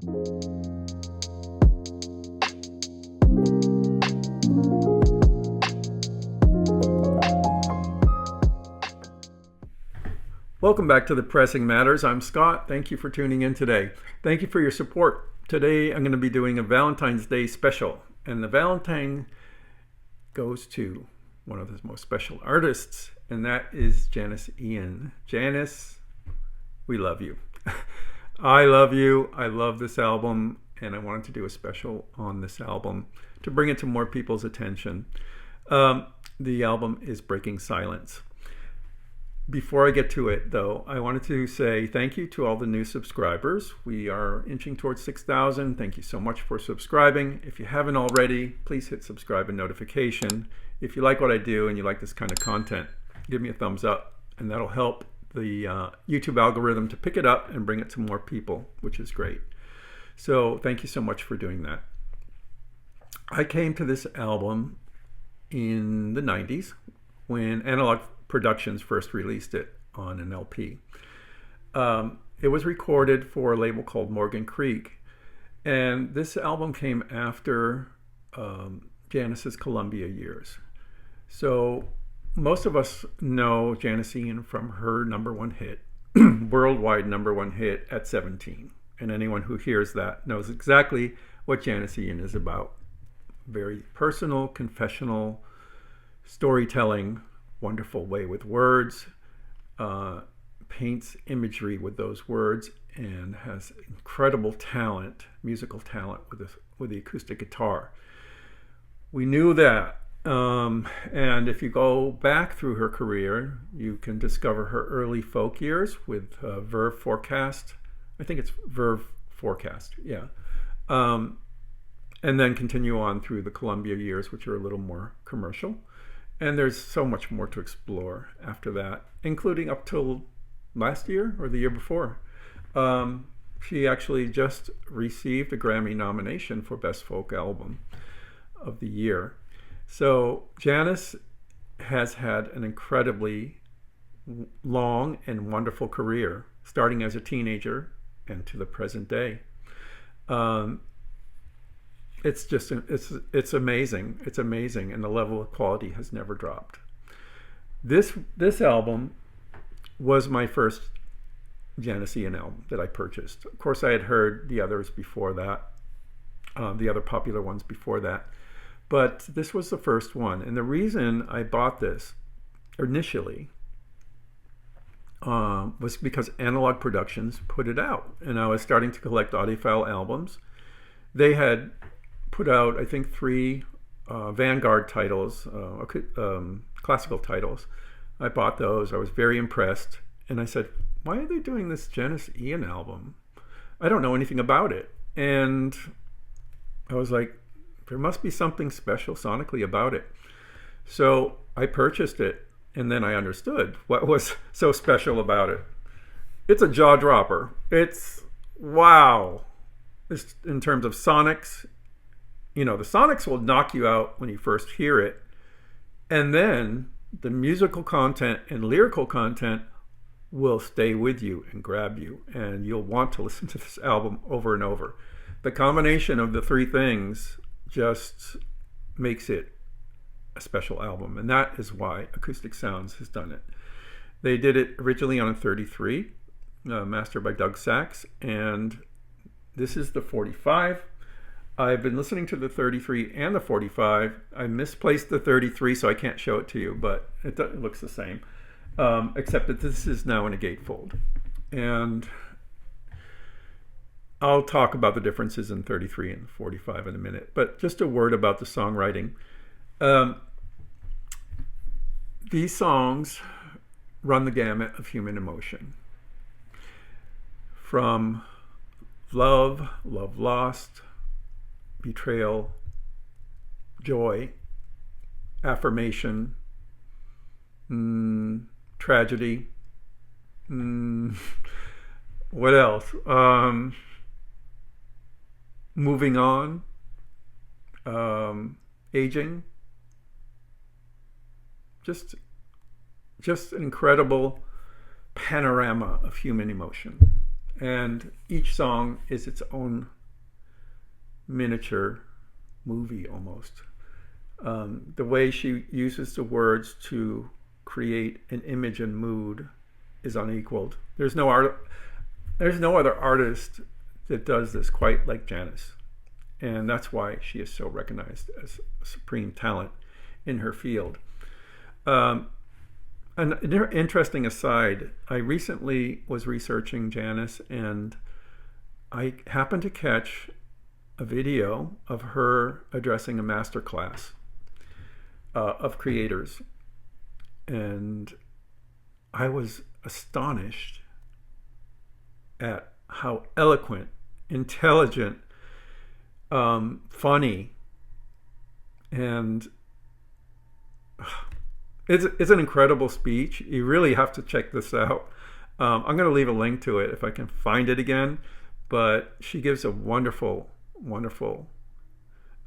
Welcome back to The Pressing Matters. I'm Scott. Thank you for tuning in today. Thank you for your support. Today I'm going to be doing a Valentine's Day special, and the Valentine goes to one of the most special artists, and that is Janis Ian. Janis, we love you. I love you. I love this album, and I wanted to do a special on this album to bring it to more people's attention. The album is Breaking Silence. Before I get to it, though, I wanted to say thank you to all the new subscribers. We are inching towards 6,000. Thank you so much for subscribing. If you haven't already, please hit subscribe and notification. If you like what I do and you like this kind of content, give me a thumbs up, and that'll help the YouTube algorithm to pick it up and bring it to more people, which is great. So thank you so much for doing that. I came to this album in the 90s when Analogue Productions first released it on an LP. It was recorded for a label called Morgan Creek, and this album came after Janis's Columbia years. So most of us know Janis Ian from her #1 hit, worldwide #1 hit at 17. And anyone who hears that knows exactly what Janis Ian is about. Very personal, confessional, storytelling, wonderful way with words, paints imagery with those words, and has incredible talent, musical talent with the acoustic guitar. We knew that, and if you go back through her career, you can discover her early folk years with Verve Forecast. I think it's Verve Forecast, yeah. And then continue on through the Columbia years, which are a little more commercial. And there's so much more to explore after that, including up till last year or the year before. She actually just received a Grammy nomination for Best Folk Album of the Year. So Janis has had an incredibly long and wonderful career, starting as a teenager and to the present day. It's just, it's amazing. It's amazing, and the level of quality has never dropped. This album was my first Janis Ian album that I purchased. Of course, I had heard the others before that, the other popular ones before that, but this was the first one. And the reason I bought this initially was because Analogue Productions put it out, and I was starting to collect Audiophile albums. They had put out, I think, 3 Vanguard titles, classical titles. I bought those. I was very impressed. And I said, why are they doing this Janis Ian album? I don't know anything about it. And I was like, there must be something special sonically about it. So I purchased it, and then I understood what was so special about it. It's a jaw dropper. It's wow. It's, in terms of sonics, you know, the sonics will knock you out when you first hear it, and then the musical content and lyrical content will stay with you and grab you, and you'll want to listen to this album over and over. The combination of the 3 things just makes it a special album, and that is why Acoustic Sounds has done it. They did it originally on a 33, mastered by Doug Sachs, and this is the 45. I've been listening to the 33 and the 45. I misplaced the 33, so I can't show it to you, but it looks the same, except that this is now in a gatefold. And I'll talk about the differences in 33 and 45 in a minute, but just a word about the songwriting. These songs run the gamut of human emotion. From love, love lost, betrayal, joy, affirmation, tragedy, what else? Moving on, aging, just an incredible panorama of human emotion. and each song is its own miniature movie almost. The way she uses the words to create an image and mood is unequaled. There's no other artist that does this quite like Janis, and that's why she is so recognized as a supreme talent in her field. An interesting aside, I recently was researching Janis, and I happened to catch a video of her addressing a master class of creators, and I was astonished at how eloquent, intelligent, funny, and it's an incredible speech. You really have to check this out. I'm going to leave a link to it if I can find it again, but she gives a wonderful, wonderful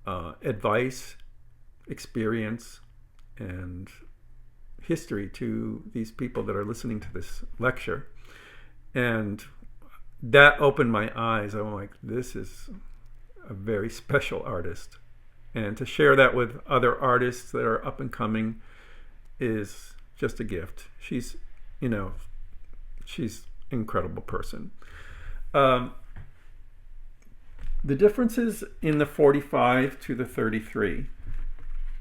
advice, experience, and history to these people that are listening to this lecture. And that opened my eyes. I'm like, this is a very special artist. And to share that with other artists that are up and coming is just a gift. She's an incredible person. The differences in the 45 to the 33,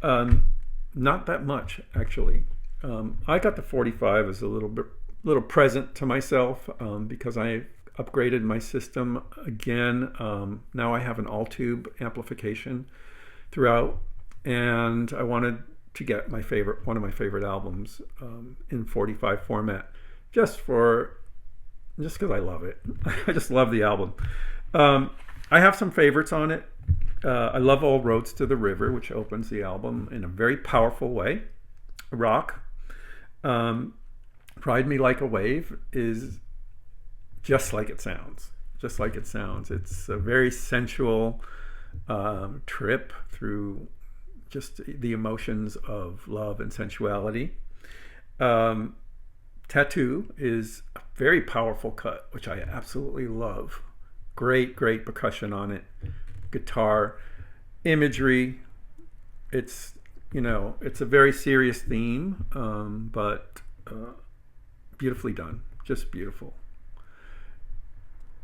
not that much actually. I got the 45 as a little present to myself because I upgraded my system again. Now I have an all-tube amplification throughout, and I wanted to get one of my favorite albums in 45 format, just because I love it. I just love the album. I have some favorites on it. I love All Roads to the River, which opens the album in a very powerful way. Rock. Ride Me Like a Wave is just like it sounds. Just like it sounds. It's a very sensual trip through just the emotions of love and sensuality. Tattoo is a very powerful cut, which I absolutely love. Great percussion on it. Guitar, imagery. It's a very serious theme, but beautifully done. Just beautiful.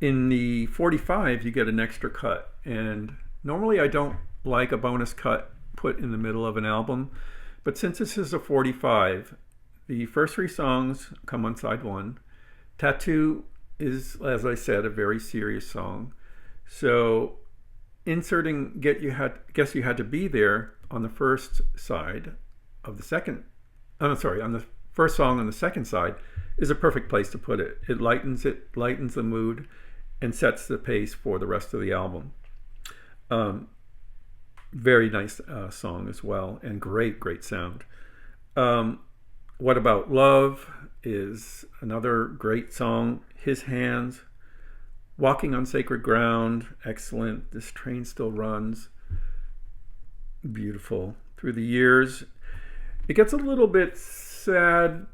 In the 45, you get an extra cut, and normally I don't like a bonus cut put in the middle of an album, but since this is a 45, the first 3 songs come on side 1. Tattoo is, as I said, a very serious song, so inserting Guess You Had to Be There on the first side of the second, on the first song on the second side is a perfect place to put it. It lightens the mood and sets the pace for the rest of the album. Very nice song as well, and great sound. What About Love is another great song. His Hands, Walking on Sacred Ground, excellent. This Train Still Runs, beautiful. Through the Years, it gets a little bit sad,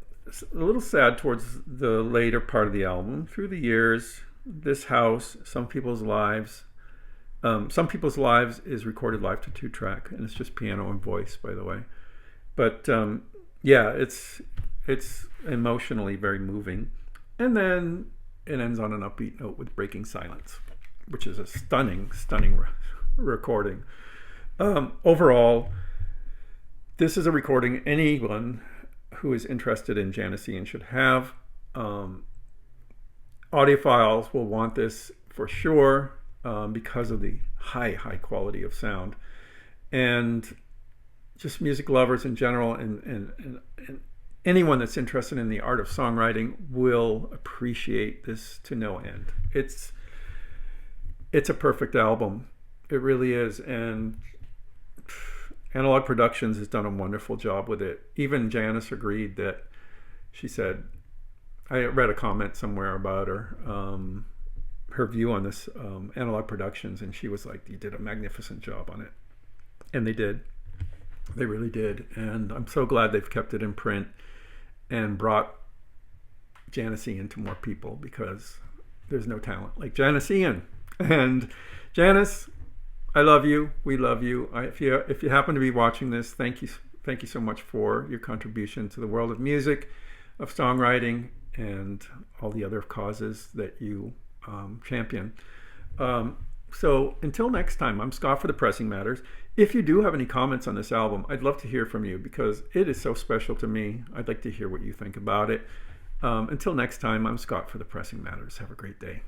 towards the later part of the album. Through the Years, This House, Some People's Lives. Some People's Lives is recorded live to 2-track, and it's just piano and voice, by the way. But yeah, it's emotionally very moving. And then it ends on an upbeat note with Breaking Silence, which is a stunning recording. Overall, this is a recording anyone who is interested in Janis Ian should have. Audiophiles will want this for sure because of the high quality of sound. And just music lovers in general and anyone that's interested in the art of songwriting will appreciate this to no end. It's a perfect album. It really is. And Analogue Productions has done a wonderful job with it. Even Janis agreed that, she said, I read a comment somewhere about her view on this Analogue Productions, and she was like, you did a magnificent job on it. And they did. They really did. And I'm so glad they've kept it in print and brought Janis Ian to more people, because there's no talent like Janis Ian. And Janis, I love you. We love you. If you happen to be watching this, thank you so much for your contribution to the world of music, of songwriting, and all the other causes that you champion. So until next time, I'm Scott for the Pressing Matters. If you do have any comments on this album, I'd love to hear from you because it is so special to me. I'd like to hear what you think about it. Until next time, I'm Scott for the Pressing Matters. Have a great day.